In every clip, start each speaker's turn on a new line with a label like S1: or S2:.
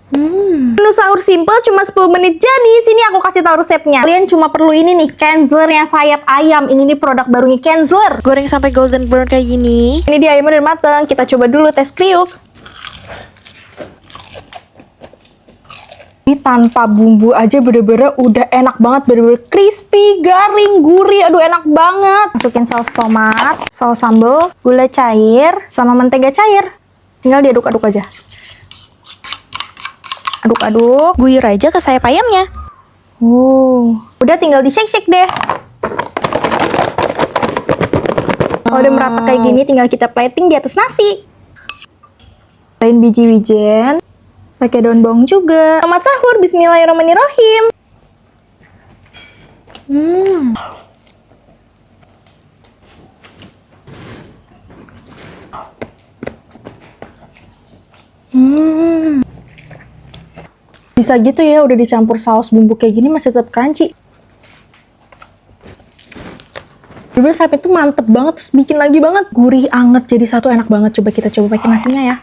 S1: Menu sahur simple cuma 10 menit jadi. Sini aku kasih tahu resepnya. Kalian cuma perlu ini nih, Kenzlernya sayap ayam. Ini nih produk barunya Kenzler.
S2: Goreng sampai golden brown kayak gini.
S1: Ini dia ayamnya udah mateng. Kita coba dulu tes kriuk. Ini tanpa bumbu aja bener-bener udah enak banget, bener-bener crispy, garing, gurih. Aduh enak banget. Masukin saus tomat, saus sambal, gula cair, sama mentega cair. Tinggal diaduk-aduk aja. Aduk-aduk.
S2: Guyur aja ke sayap ayamnya.
S1: Udah tinggal di shake-shake deh. Kalau udah merata kayak gini, tinggal kita plating di atas nasi. Lain biji wijen, pakai daun bawang juga. Selamat sahur, bismillahirrahmanirrahim. Bisa gitu ya, udah dicampur saus bumbu kayak gini masih tetap crunchy. Bener sayap itu mantep banget, terus bikin lagi banget. Gurih, anget, jadi satu enak banget. Coba kita coba pakai nasinya ya.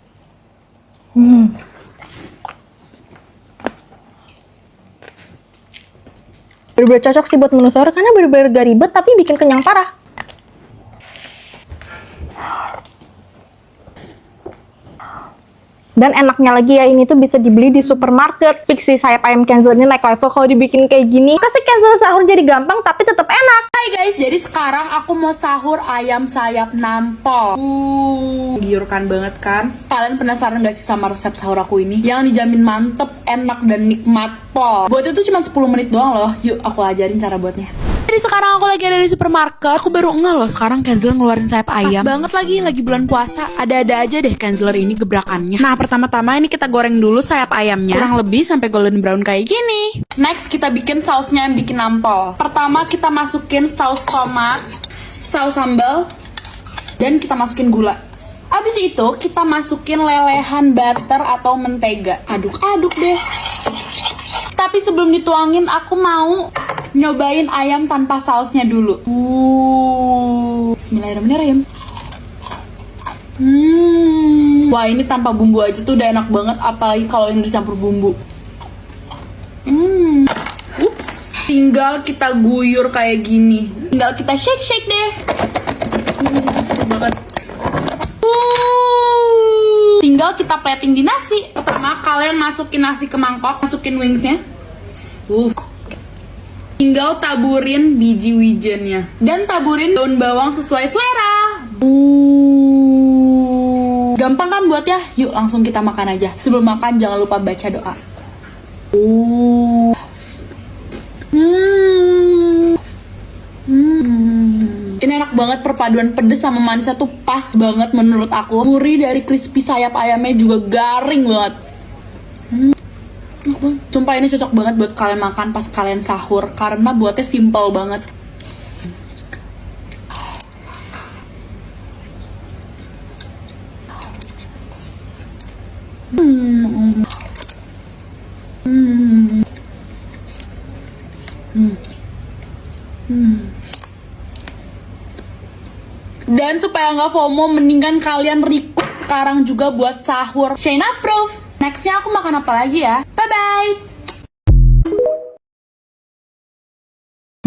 S1: Bener-bener cocok sih buat menu sahur karena bener-bener gak ribet tapi bikin kenyang parah. Dan enaknya lagi ya, ini tuh bisa dibeli di supermarket. Fix sih sayap ayam Kenzler ini naik level kalau dibikin kayak gini. Kasih Kenzler sahur jadi gampang tapi tetap enak.
S3: Hai guys, jadi sekarang aku mau sahur ayam sayap nampol. Giurkan banget kan? Kalian penasaran gak sih sama resep sahur aku ini? Yang dijamin mantep, enak, dan nikmat pol. Buatnya tuh cuma 10 menit doang loh. Yuk aku ajarin cara buatnya. Jadi sekarang aku lagi ada di supermarket. Aku baru ngeh loh sekarang Kenzler ngeluarin sayap ayam. Pas banget lagi bulan puasa. Ada-ada aja deh Kenzler ini gebrakannya. Nah pertama-tama ini kita goreng dulu sayap ayamnya. Kurang lebih sampai golden brown kayak gini. Next kita bikin sausnya yang bikin nampol. Pertama kita masukin saus tomat, saus sambal, dan kita masukin gula. Abis itu kita masukin lelehan butter atau mentega. Aduk-aduk deh. Tapi sebelum dituangin aku mau nyobain ayam tanpa sausnya dulu. Bismillahirrahmanirrahim. Wah ini tanpa bumbu aja tuh udah enak banget, apalagi kalau ini dicampur bumbu. Ups. Tinggal kita guyur kayak gini. Tinggal kita shake-shake deh. Seru banget. Tinggal kita plating di nasi. Pertama kalian masukin nasi ke mangkok, masukin wingsnya. Tinggal taburin biji wijennya dan taburin daun bawang sesuai selera. Gampang kan buat ya? Yuk langsung kita makan aja. Sebelum makan jangan lupa baca doa. Ini enak banget, perpaduan pedes sama manisnya tuh pas banget menurut aku. Gurih dari crispy sayap ayamnya juga garing banget. Sumpah ini cocok banget buat kalian makan pas kalian sahur karena buatnya simple banget. Dan supaya nggak FOMO, mendingan kalian request sekarang juga buat sahur. Shane approve. Nextnya aku makan apa lagi ya? Bye-bye!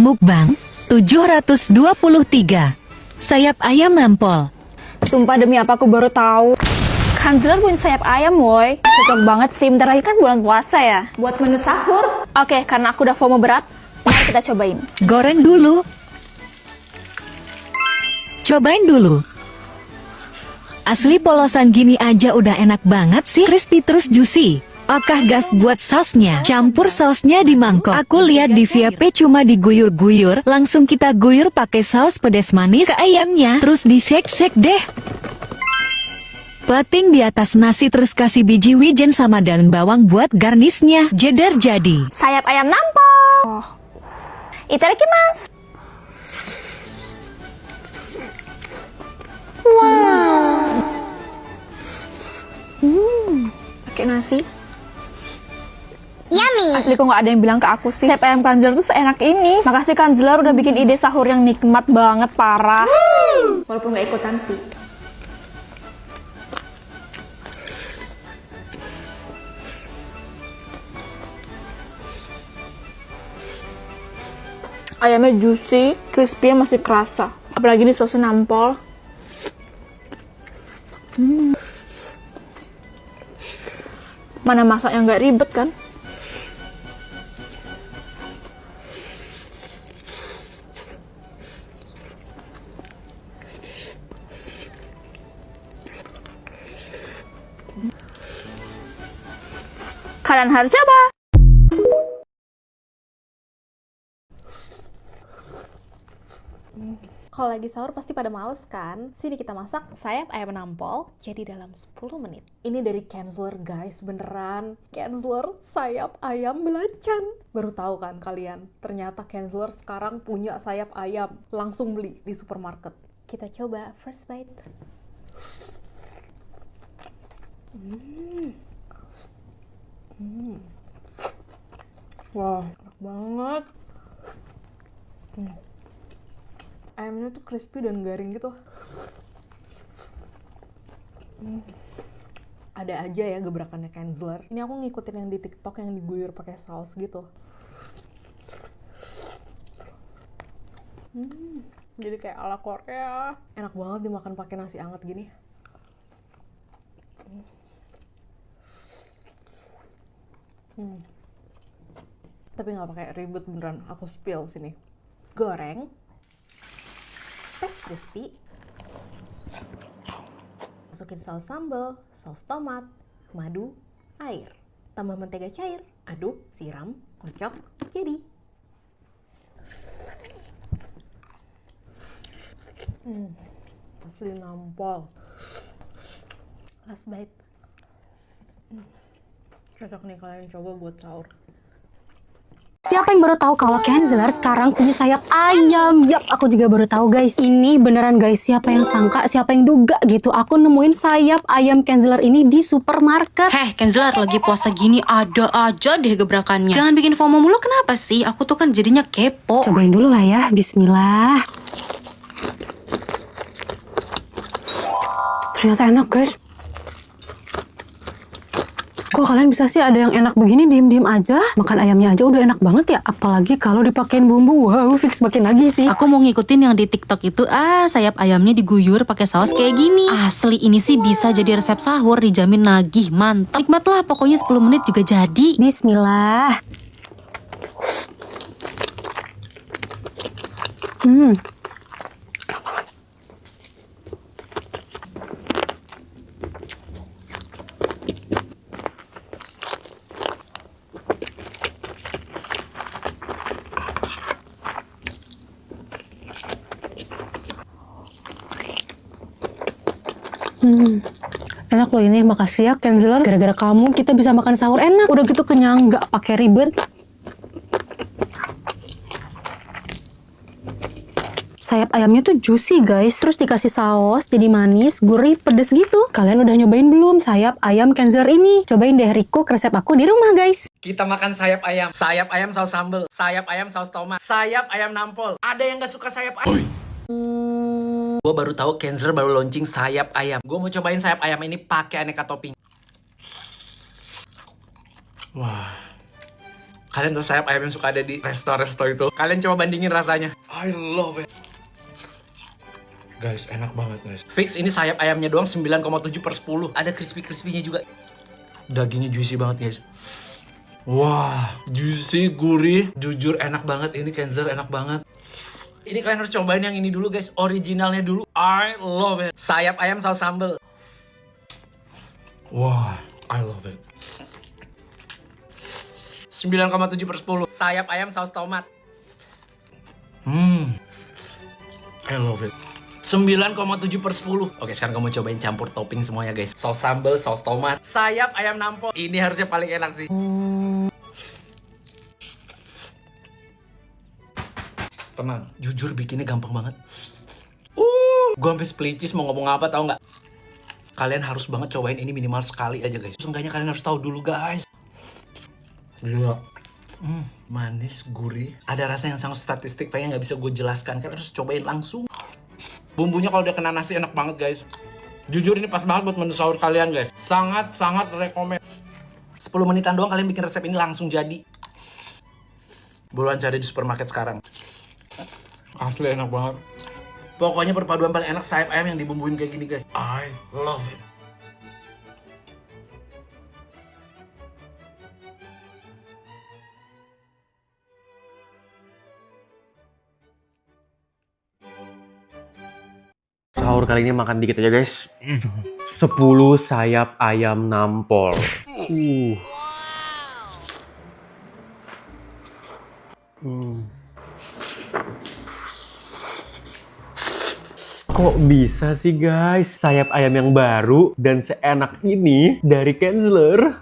S4: Mukbang 723 sayap ayam nampol.
S5: Sumpah demi apa aku baru tahu. Kenzler punya sayap ayam, woy. Cocok banget sih, bentar lagi kan bulan puasa ya. Buat menu sahur. Oke, karena aku udah FOMO berat, mari kita cobain.
S4: Goreng dulu. Cobain dulu. Asli polosan gini aja udah enak banget sih, crispy terus juicy. Okah gas buat sausnya. Campur sausnya di mangkok. Aku lihat di VIP cuma diguyur-guyur, langsung kita guyur pakai saus pedas manis ke ayamnya, terus di shake-shake deh. Plating di atas nasi terus kasih biji wijen sama daun bawang buat garnisnya. Jeder jadi.
S5: Sayap ayam nampol. Itadakimasu. Wow. Pakai nasi. Yummy. Asli kok nggak ada yang bilang ke aku sih sayap ayam Kenzler tuh seenak ini. Makasih Kenzler udah bikin ide sahur yang nikmat banget, parah. Walaupun nggak ikutan sih. Ayamnya juicy, crispy masih kerasa. Apalagi di sausnya nampol. Mana masaknya nggak ribet kan? Kalian harus coba!
S1: Kalau lagi sahur pasti pada males kan? Sini kita masak sayap ayam nampol jadi dalam 10 menit. Ini dari Kenzler guys, beneran. Kenzler sayap ayam belacan. Baru tahu kan kalian? Ternyata Kenzler sekarang punya sayap ayam. Langsung beli di supermarket. Kita coba first bite. Wah, enak banget. Ayamnya tuh crispy dan garing gitu. Ada aja ya gebrakannya Kenzler. Ini aku ngikutin yang di TikTok yang diguyur pakai saus gitu. Jadi kayak ala Korea. Enak banget dimakan pakai nasi anget gini. Tapi nggak pakai ribet beneran. Aku spill sini. Goreng. Tes crispy. Masukin saus sambal, saus tomat, madu, air. Tambah mentega cair. Aduk, siram, kocok, jadi. Asli nampol. Last bite. Cocok nih kalian coba buat sahur.
S6: Siapa yang baru tahu kalau Kenzler sekarang punya sayap ayam? Yap, aku juga baru tahu guys. Ini beneran guys, siapa yang sangka, siapa yang duga gitu. Aku nemuin sayap ayam Kenzler ini di supermarket.
S7: Heh, Kenzler lagi puasa gini ada aja deh gebrakannya. Jangan bikin FOMO mulu, kenapa sih? Aku tuh kan jadinya kepo.
S6: Cobain dulu lah ya, bismillah. Ternyata enak guys. Kok kalian bisa sih ada yang enak begini diem-diem aja? Makan ayamnya aja udah enak banget ya. Apalagi kalau dipakein bumbu, wow fix makin lagi sih.
S7: Aku mau ngikutin yang di TikTok itu, sayap ayamnya diguyur pakai saus kayak gini. Asli ini sih bisa jadi resep sahur, dijamin nagih, mantap. Nikmat lah, pokoknya 10 menit juga jadi.
S6: Bismillah. Enak loh ini, makasih ya Kenzler. Gara-gara kamu kita bisa makan sahur enak. Udah gitu kenyang, nggak pakai ribet. Sayap ayamnya tuh juicy guys. Terus dikasih saus, jadi manis, gurih, pedes gitu. Kalian udah nyobain belum sayap ayam Kenzler ini? Cobain deh recook resep aku di rumah guys.
S8: Kita makan sayap ayam saus sambal, sayap ayam saus tomat, sayap ayam nampol. Ada yang gak suka sayap ayam? Gue baru tahu Kenzler baru launching sayap ayam. Gue mau cobain sayap ayam ini pakai aneka topping. Wah, kalian tahu sayap ayam yang suka ada di resto-resto itu? Kalian coba bandingin rasanya. I love it. Guys, enak banget guys. Fix ini sayap ayamnya doang 9,7/10. Ada crispy-crispy-nya juga. Dagingnya juicy banget guys. Wah, juicy, gurih. Jujur enak banget ini Kenzler, enak banget. Ini kalian harus cobain yang ini dulu guys, originalnya dulu. I love it. Sayap ayam saus sambal. Wah, I love it. 9,7/10. Sayap ayam saus tomat. I love it. 9,7/10. Oke, sekarang kamu cobain campur topping semuanya guys. Saus sambal, saus tomat, sayap ayam nampol. Ini harusnya paling enak sih. Tenang, jujur bikinnya gampang banget. Gue sampai splicis mau ngomong apa tau nggak? Kalian harus banget cobain ini minimal sekali aja guys. Seenggaknya kalian harus tahu dulu guys. Gila. Manis, gurih. Ada rasa yang sangat statistik, kayaknya nggak bisa gue jelaskan. Kalian harus cobain langsung. Bumbunya kalau udah kena nasi enak banget guys. Jujur ini pas banget buat menu sahur kalian guys. Sangat rekomen. 10 menitan doang kalian bikin resep ini langsung jadi. Buruan cari di supermarket sekarang. Asli enak banget. Pokoknya perpaduan paling enak sayap ayam yang dibumbuin kayak gini guys. I love it.
S9: Sahur kali ini makan dikit aja guys. 10 sayap ayam nampol. Kok bisa sih guys sayap ayam yang baru dan seenak ini dari Kenzler?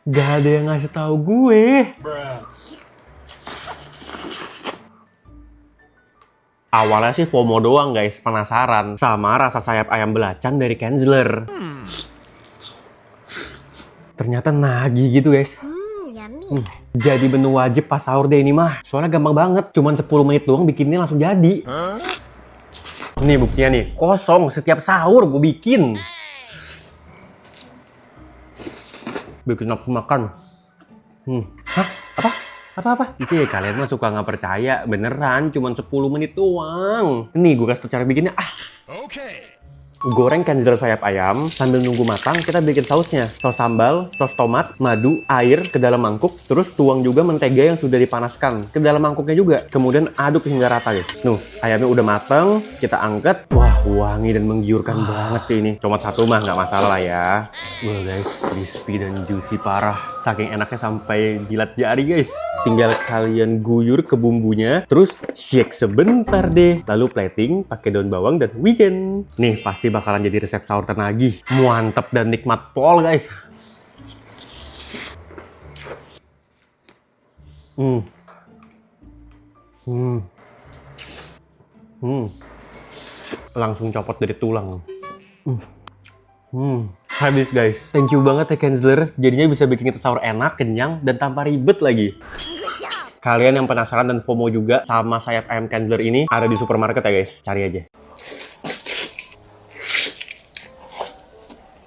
S9: Gak ada yang ngasih tahu gue. Awalnya sih FOMO doang guys, penasaran sama rasa sayap ayam belacan dari Kenzler. Ternyata nagih gitu guys. Jadi menu wajib pas sahur deh ini mah. Soalnya gampang banget, cuman 10 menit doang bikinnya langsung jadi. Nih buktinya nih, kosong setiap sahur gue bikin. Bikin nafsu makan. Hah? Apa? Cie, kalian mah suka nggak percaya. Beneran, cuman 10 menit doang. Nih, gue kasih tau cara bikinnya. Goreng Kenzler sayap ayam, sambil nunggu matang, kita bikin sausnya. Saus sambal, saus tomat, madu, air ke dalam mangkuk, terus tuang juga mentega yang sudah dipanaskan ke dalam mangkuknya juga. Kemudian aduk hingga rata guys. Nuh, ayamnya udah mateng, kita angkat. Wah, wangi dan menggiurkan banget sih ini. Cuma satu mah nggak masalah ya. Wah guys, crispy dan juicy parah. Saking enaknya sampai jilat jari guys. Tinggal kalian guyur ke bumbunya, terus shake sebentar deh. Lalu plating pakai daun bawang dan wijen. Nih, pasti bakalan jadi resep sahur ternagih. Mantep dan nikmat pol guys. Langsung copot dari tulang. Habis guys. Thank you banget ya Kenzler. Jadinya bisa bikin kita sahur enak, kenyang, dan tanpa ribet lagi. Kalian yang penasaran dan FOMO juga sama sayap ayam Kenzler ini ada di supermarket ya guys. Cari aja.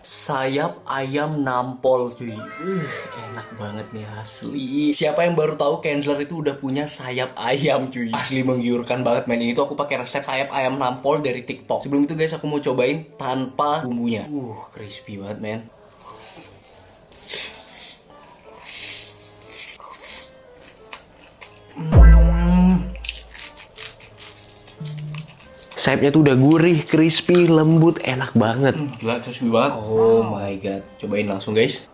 S8: Sayap ayam nampol cuy. Enak banget nih asli. Siapa yang baru tahu Kenzler itu udah punya sayap ayam cuy. Asli menggiurkan banget men. Ini tuh aku pakai resep sayap ayam nampol dari TikTok. Sebelum itu guys aku mau cobain tanpa bumbunya. Crispy banget men. Sayapnya tuh udah gurih, crispy, lembut, enak banget. Gila, crispy banget. Oh my god. Cobain langsung guys.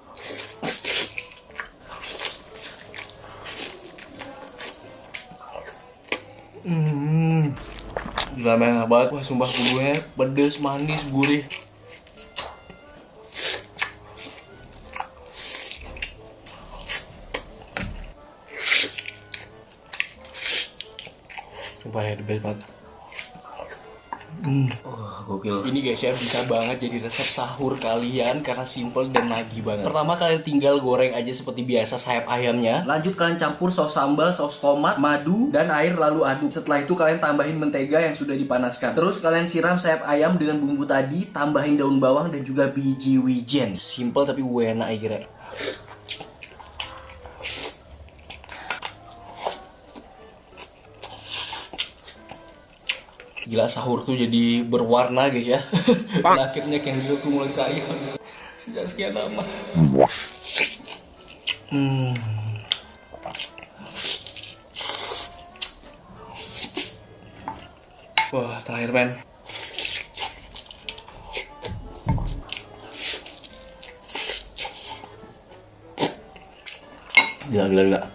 S8: Gila, enak banget. Wah, sumpah bumbunya pedes, manis, gurih. Sumpah ya, the best banget. Gokil. Ini guys ya bisa banget jadi resep sahur kalian karena simple dan nagih banget. Pertama kalian tinggal goreng aja seperti biasa sayap ayamnya. Lanjut kalian campur saus sambal, saus tomat, madu, dan air lalu aduk. Setelah itu kalian tambahin mentega yang sudah dipanaskan. Terus kalian siram sayap ayam dengan bumbu tadi, tambahin daun bawang dan juga biji wijen. Simple tapi enak kira. Gila, sahur tuh jadi berwarna guys ya. Akhirnya Kenzler tuh mulai sayang sejak sekian lama. Wah, terakhir men. Gila.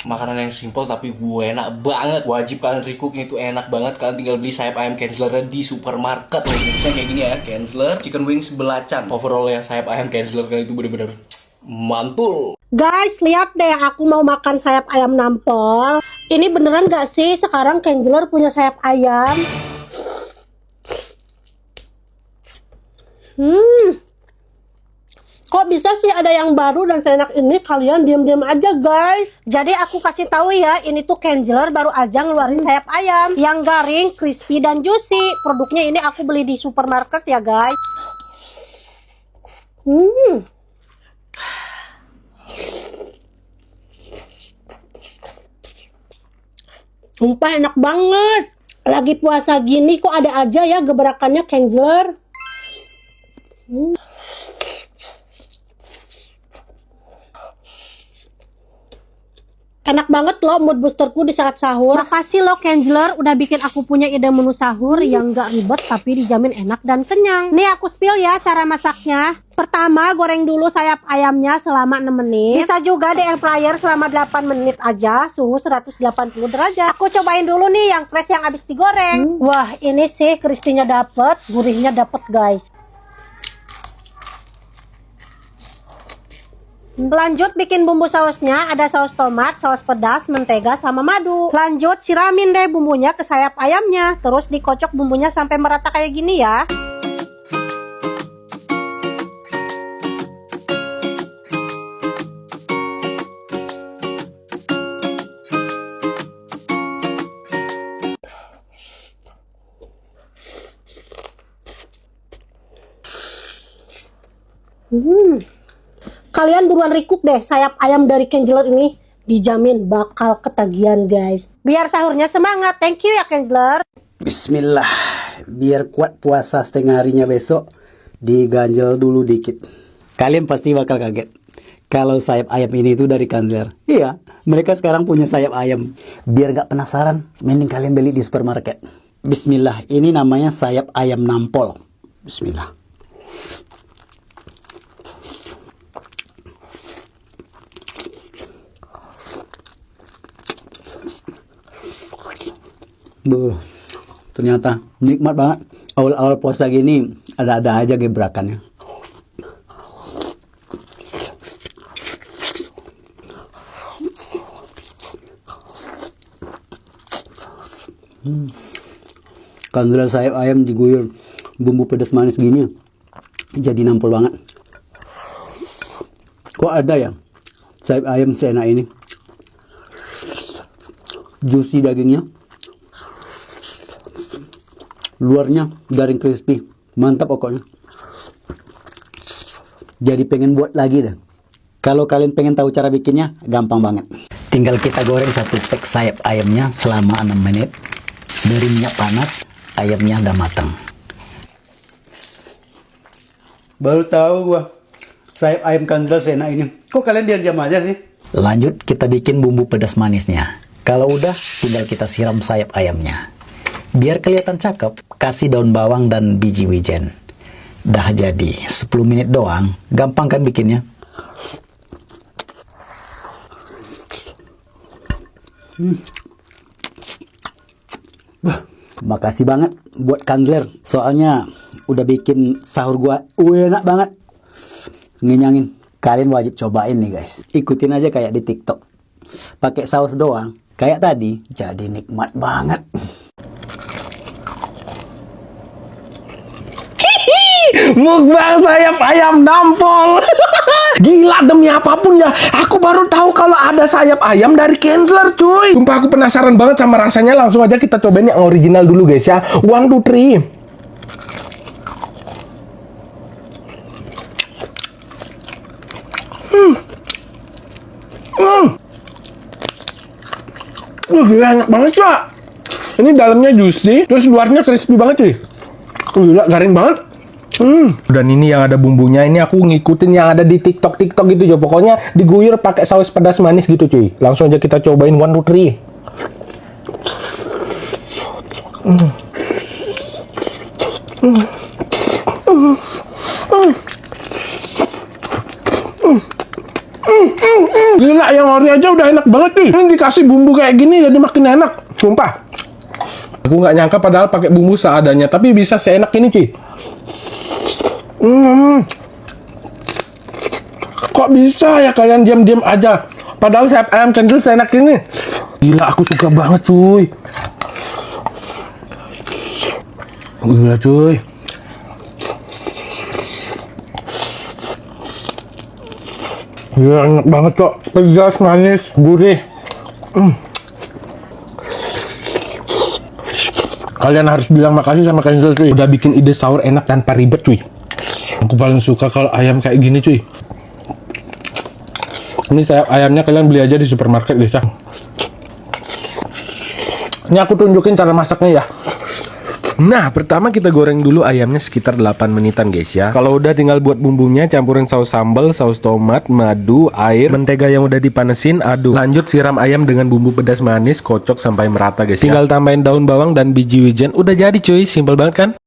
S8: Makanan yang simple tapi enak banget. Wajib kalian recook, itu enak banget. Kalian tinggal beli sayap ayam Kenzler di supermarket. Misalnya kayak gini ya, Kenzler chicken wings belacan. Overall ya sayap ayam Kenzler kali itu bener-bener mantul.
S10: Guys, lihat deh, aku mau makan sayap ayam nampol. Ini beneran gak sih sekarang Kenzler punya sayap ayam? Kok bisa sih ada yang baru dan seenak ini? Kalian diam-diam aja guys. Jadi aku kasih tahu ya, ini tuh Kenzler baru aja ngeluarin sayap ayam yang garing, crispy dan juicy. Produknya ini aku beli di supermarket ya guys. Sumpah enak banget. Lagi puasa gini kok ada aja ya gebrakannya Kenzler. Enak banget loh mood boosterku di saat sahur. Makasih loh Kenzler udah bikin aku punya ide menu sahur yang gak ribet tapi dijamin enak dan kenyang. Nih aku spill ya cara masaknya. Pertama goreng dulu sayap ayamnya selama 6 menit. Bisa juga di air fryer selama 8 menit aja, suhu 180 derajat. Aku cobain dulu nih yang fresh yang habis digoreng. Wah ini sih crispy-nya dapet, gurihnya dapet guys. Lanjut bikin bumbu sausnya, ada saus tomat, saus pedas, mentega, sama madu. Lanjut siramin deh bumbunya ke sayap ayamnya, terus dikocok bumbunya sampai merata kayak gini ya. Kalian buruan recook deh sayap ayam dari Kenzler ini, dijamin bakal ketagihan guys. Biar sahurnya semangat. Thank you ya Kenzler.
S11: Bismillah, biar kuat puasa setengah harinya besok, diganjel dulu dikit. Kalian pasti bakal kaget kalau sayap ayam ini itu dari Kenzler. Iya, mereka sekarang punya sayap ayam. Biar gak penasaran, mending kalian beli di supermarket. Bismillah, ini namanya sayap ayam nampol. Bismillah. Ternyata nikmat banget. Awal-awal puasa gini ada-ada aja gebrakannya. Kandela sayap ayam diguyur bumbu pedas manis gini, jadi nampol banget. Kok ada ya sayap ayam seenak ini? Juicy dagingnya, luarnya garing crispy, mantap pokoknya. Jadi pengen buat lagi dah. Kalau kalian pengen tahu cara bikinnya, gampang banget. Tinggal kita goreng satu pack sayap ayamnya selama 6 menit. Dari minyak panas, ayamnya udah matang. Baru tahu gua sayap ayam Kenzler seenak ini. Kok kalian diam-diam aja sih? Lanjut kita bikin bumbu pedas manisnya. Kalau udah, tinggal kita siram sayap ayamnya. Biar kelihatan cakep, kasih daun bawang dan biji wijen. Dah jadi, 10 menit doang. Gampang kan bikinnya? Makasih banget buat Kenzler. Soalnya udah bikin sahur gua enak banget. Ngenyangin. Kalian wajib cobain nih guys. Ikutin aja kayak di TikTok. Pakai saus doang. Kayak tadi, jadi nikmat banget.
S12: Mukbang sayap ayam nampol. Gila, demi apapun ya, aku baru tahu kalau ada sayap ayam dari Kenzler cuy. Sumpah aku penasaran banget sama rasanya. Langsung aja kita cobain yang original dulu guys ya. 1, 2, 3. Gila enak banget Cak. Ini dalamnya juicy, terus luarnya crispy banget cuy. Gila garing banget. Dan ini yang ada bumbunya, ini aku ngikutin yang ada di TikTok gitu ya. Pokoknya diguyur pakai saus pedas manis gitu cuy. Langsung aja kita cobain 1, 2, 3. Gila, yang ori aja udah enak banget nih. Ini dikasih bumbu kayak gini jadi makin enak. Sumpah. Aku nggak nyangka padahal pakai bumbu seadanya, tapi bisa seenak ini cuy. Kok bisa ya kalian diam-diam aja? Padahal sayap ayam Kenzler seenak ini. Gila, aku suka banget cuy. Gila cuy. Gila enak banget kok. Pedas, manis, gurih. Kalian harus bilang makasih sama Kenzler cuy. Udah bikin ide sahur enak tanpa ribet cuy. Aku paling suka kalau ayam kayak gini cuy. Ini sayap ayamnya kalian beli aja di supermarket guys ya. Ini aku tunjukin cara masaknya ya. Nah, pertama kita goreng dulu ayamnya sekitar 8 menitan guys ya. Kalau udah tinggal buat bumbunya, campurin saus sambal, saus tomat, madu, air, mentega yang udah dipanesin, aduk. Lanjut siram ayam dengan bumbu pedas manis, kocok sampai merata guys ya. Tinggal tambahin daun bawang dan biji wijen, udah jadi cuy, simpel banget kan?